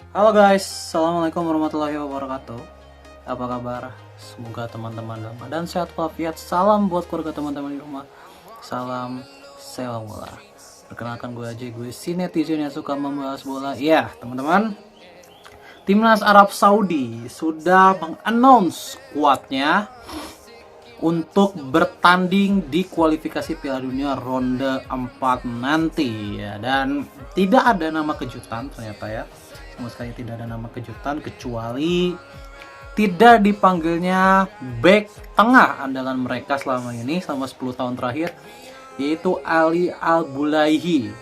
Halo guys, assalamualaikum warahmatullahi wabarakatuh. Apa kabar? Semoga teman-teman dalam keadaan sehat walafiat. Salam buat keluarga teman-teman di rumah. Salam sepak bola. Perkenalkan gue aja, gue si netizen yang suka membahas bola. Ya teman-teman, Timnas Arab Saudi sudah mengannounce skuadnya untuk bertanding di kualifikasi Piala Dunia ronde 4 nanti ya. Dan tidak ada nama kejutan ternyata ya, sama sekali tidak ada nama kejutan kecuali tidak dipanggilnya back tengah andalan mereka selama ini, selama 10 tahun terakhir, yaitu Ali Al-Bulaihi,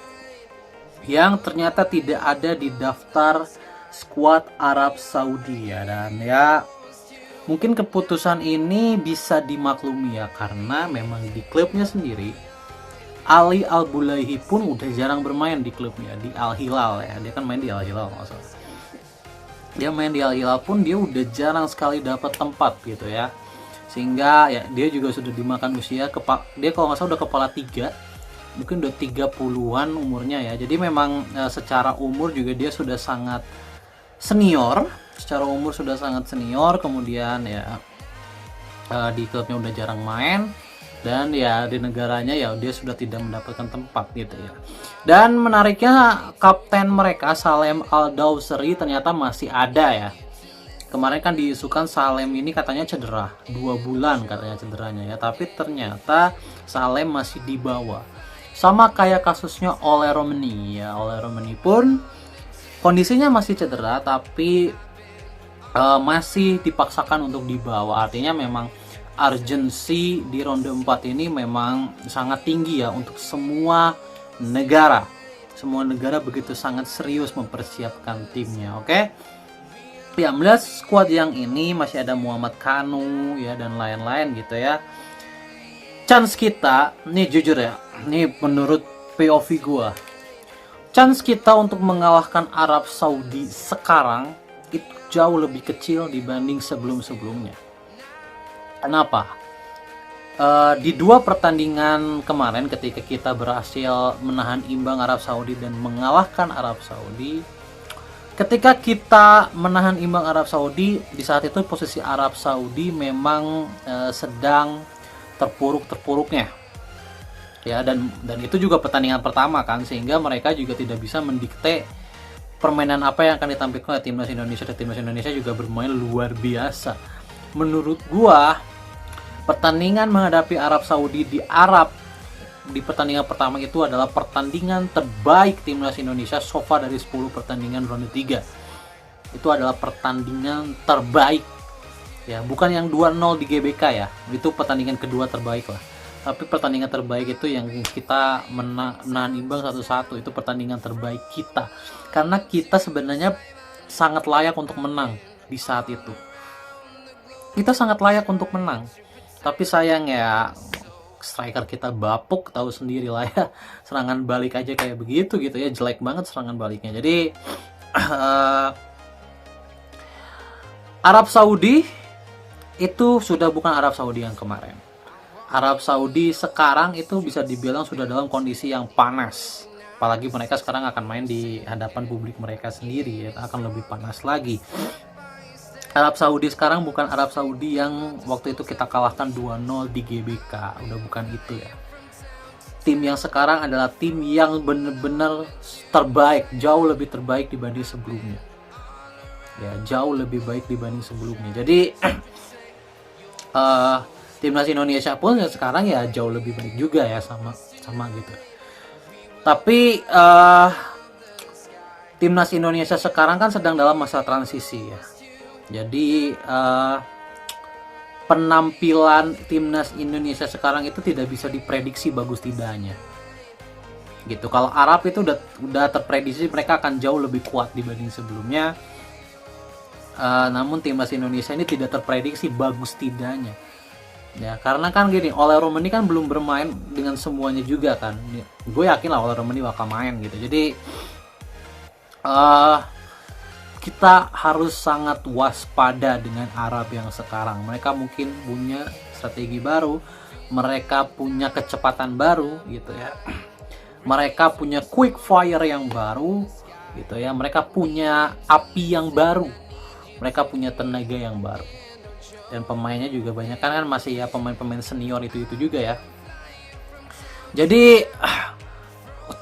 yang ternyata tidak ada di daftar skuad Arab Saudi ya. Dan ya mungkin keputusan ini bisa dimaklumi ya, karena memang di klubnya sendiri Ali Al-Bulaihi pun udah jarang bermain di klubnya, di Al Hilal ya. Dia kan main di Al Hilal maksudnya. Dia main di Al Hilal pun dia udah jarang sekali dapat tempat gitu ya. Sehingga ya dia juga sudah dimakan usia, dia kalau nggak salah udah kepala 3, mungkin udah 30-an umurnya ya. Jadi memang secara umur juga dia sudah sangat senior, kemudian ya di klubnya udah jarang main, dan ya di negaranya ya dia sudah tidak mendapatkan tempat gitu ya. Dan menariknya kapten mereka Salem Al Dawsari ternyata masih ada ya. Kemarin kan diisukan Salem ini katanya cedera 2 bulan katanya cederanya ya, tapi ternyata Salem masih dibawa. Sama kayak kasusnya Ole Romani ya. Ole Romani pun kondisinya masih cedera, tapi masih dipaksakan untuk dibawa. Artinya memang urgensi di ronde 4 ini memang sangat tinggi ya untuk semua negara. Semua negara begitu sangat serius mempersiapkan timnya. Oke. Ya, melihat skuad yang ini masih ada Muhammad Kanu ya dan lain-lain gitu ya. Chance kita, nih jujur ya, nih menurut POV gua, chance kita untuk mengalahkan Arab Saudi sekarang itu jauh lebih kecil dibanding sebelum-sebelumnya. Kenapa? Di 2 pertandingan kemarin ketika kita berhasil menahan imbang Arab Saudi dan mengalahkan Arab Saudi, ketika kita menahan imbang Arab Saudi, di saat itu posisi Arab Saudi memang sedang terpuruk-terpuruknya ya, dan itu juga pertandingan pertama kan, sehingga mereka juga tidak bisa mendikte permainan apa yang akan ditampilkan oleh timnas Indonesia. Dan timnas Indonesia juga bermain luar biasa. Menurut gua pertandingan menghadapi Arab Saudi di pertandingan pertama itu adalah pertandingan terbaik timnas Indonesia so far dari 10 pertandingan ronde 3. Itu adalah pertandingan terbaik ya, bukan yang 2-0 di GBK ya, itu pertandingan kedua terbaik lah. Tapi pertandingan terbaik itu yang kita menahan imbang 1-1, itu pertandingan terbaik kita. Karena kita sebenarnya sangat layak untuk menang di saat itu. Kita sangat layak untuk menang. Tapi sayang ya, striker kita bapuk, tahu sendiri lah ya. Serangan balik aja kayak begitu gitu ya, jelek banget serangan baliknya. Jadi Arab Saudi itu sudah bukan Arab Saudi yang kemarin. Arab Saudi sekarang itu bisa dibilang sudah dalam kondisi yang panas. Apalagi mereka sekarang akan main di hadapan publik mereka sendiri ya, akan lebih panas lagi. Arab Saudi sekarang bukan Arab Saudi yang waktu itu kita kalahkan 2-0 di GBK, udah bukan itu ya. Tim yang sekarang adalah tim yang benar-benar terbaik, jauh lebih terbaik dibanding sebelumnya. Ya, jauh lebih baik dibanding sebelumnya. Jadi timnas Indonesia pun ya sekarang ya jauh lebih baik juga ya, sama gitu. Tapi timnas Indonesia sekarang kan sedang dalam masa transisi ya. Jadi penampilan timnas Indonesia sekarang itu tidak bisa diprediksi bagus tidaknya. Gitu. Kalau Arab itu udah terprediksi mereka akan jauh lebih kuat dibanding sebelumnya. Namun timnas Indonesia ini tidak terprediksi bagus tidaknya. Ya, karena kan gini, Ole Romani kan belum bermain dengan semuanya juga kan. Gue yakin lah Ole Romani bakal main gitu. Jadi kita harus sangat waspada dengan Arab yang sekarang. Mereka mungkin punya strategi baru, mereka punya kecepatan baru gitu ya. Mereka punya quick fire yang baru, gitu ya. Mereka punya api yang baru, mereka punya tenaga yang baru, dan pemainnya juga banyak kan masih ya pemain-pemain senior itu juga ya. Jadi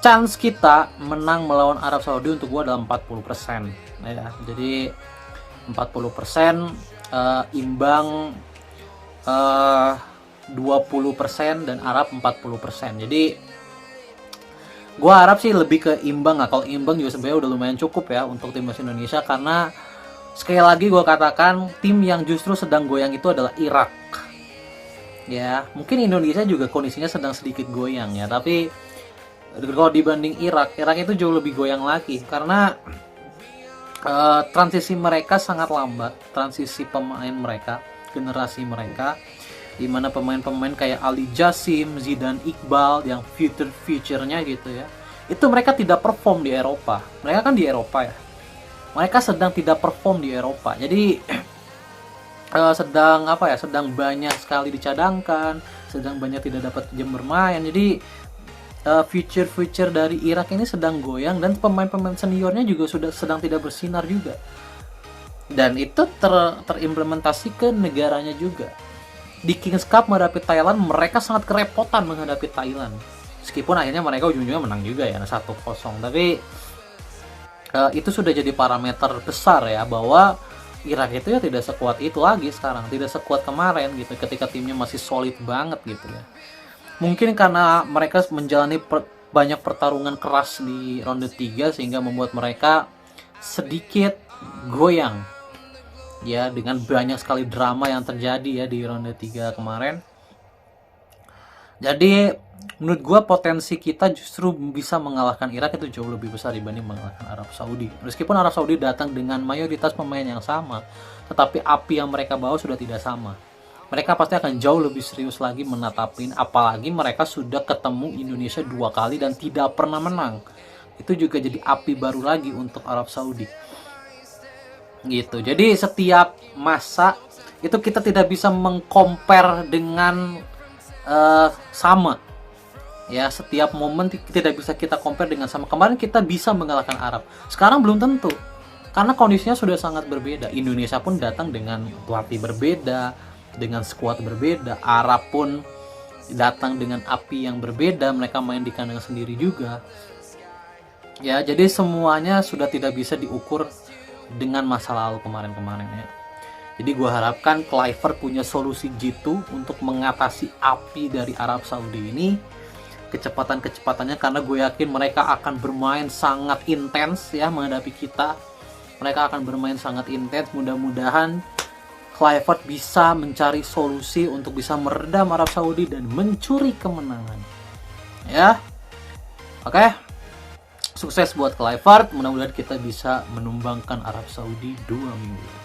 chance kita menang melawan Arab Saudi untuk gua adalah 40% ya. Jadi 40%, imbang 20%, dan Arab 40%. Jadi gua harap sih lebih ke imbang lah. Kalau imbang juga sebenarnya udah lumayan cukup ya untuk timnas Indonesia, karena sekali lagi gua katakan tim yang justru sedang goyang itu adalah Irak. Ya, mungkin Indonesia juga kondisinya sedang sedikit goyang ya, tapi kalau dibanding Irak itu jauh lebih goyang lagi karena transisi mereka sangat lambat, transisi pemain mereka, generasi mereka, di mana pemain-pemain kayak Ali Jassim, Zidane Iqbal yang future-nya gitu ya, itu mereka tidak perform di Eropa. Mereka kan di Eropa ya, mereka sedang tidak perform di Eropa. Jadi sedang sedang banyak sekali dicadangkan, sedang banyak tidak dapat jam bermain. Jadi future dari Irak ini sedang goyang, dan pemain-pemain seniornya juga sudah sedang tidak bersinar juga, dan itu terimplementasi ke negaranya juga. Di Kings Cup menghadapi Thailand, mereka sangat kerepotan menghadapi Thailand, meskipun akhirnya mereka ujung-ujungnya menang juga ya 1-0, tapi itu sudah jadi parameter besar ya, bahwa Irak itu ya tidak sekuat itu lagi sekarang, tidak sekuat kemarin gitu, ketika timnya masih solid banget gitu ya. Mungkin karena mereka menjalani banyak pertarungan keras di ronde 3 sehingga membuat mereka sedikit goyang ya, dengan banyak sekali drama yang terjadi ya di ronde 3 kemarin. Jadi menurut gua potensi kita justru bisa mengalahkan Irak itu jauh lebih besar dibanding mengalahkan Arab Saudi. Meskipun Arab Saudi datang dengan mayoritas pemain yang sama, tetapi api yang mereka bawa sudah tidak sama. Mereka pasti akan jauh lebih serius lagi menatapin, apalagi mereka sudah ketemu Indonesia 2 kali dan tidak pernah menang. Itu juga jadi api baru lagi untuk Arab Saudi. Gitu. Jadi setiap masa itu kita tidak bisa mengcompare dengan sama ya, setiap momen tidak bisa kita compare dengan sama. Kemarin kita bisa mengalahkan Arab, sekarang belum tentu karena kondisinya sudah sangat berbeda. Indonesia pun datang dengan pelatih berbeda, dengan skuad berbeda. Arab pun datang dengan api yang berbeda, mereka main di kandang sendiri juga ya. Jadi semuanya sudah tidak bisa diukur dengan masa lalu kemarin-kemarin ya. Jadi gue harapkan Kluivert punya solusi jitu untuk mengatasi api dari Arab Saudi ini, kecepatan-kecepatannya, karena gue yakin mereka akan bermain sangat intens ya menghadapi kita. Mereka akan bermain sangat intens. Mudah-mudahan Kluivert bisa mencari solusi untuk bisa meredam Arab Saudi dan mencuri kemenangan. Ya, oke. Sukses buat Kluivert. Mudah-mudahan kita bisa menumbangkan Arab Saudi 2 minggu.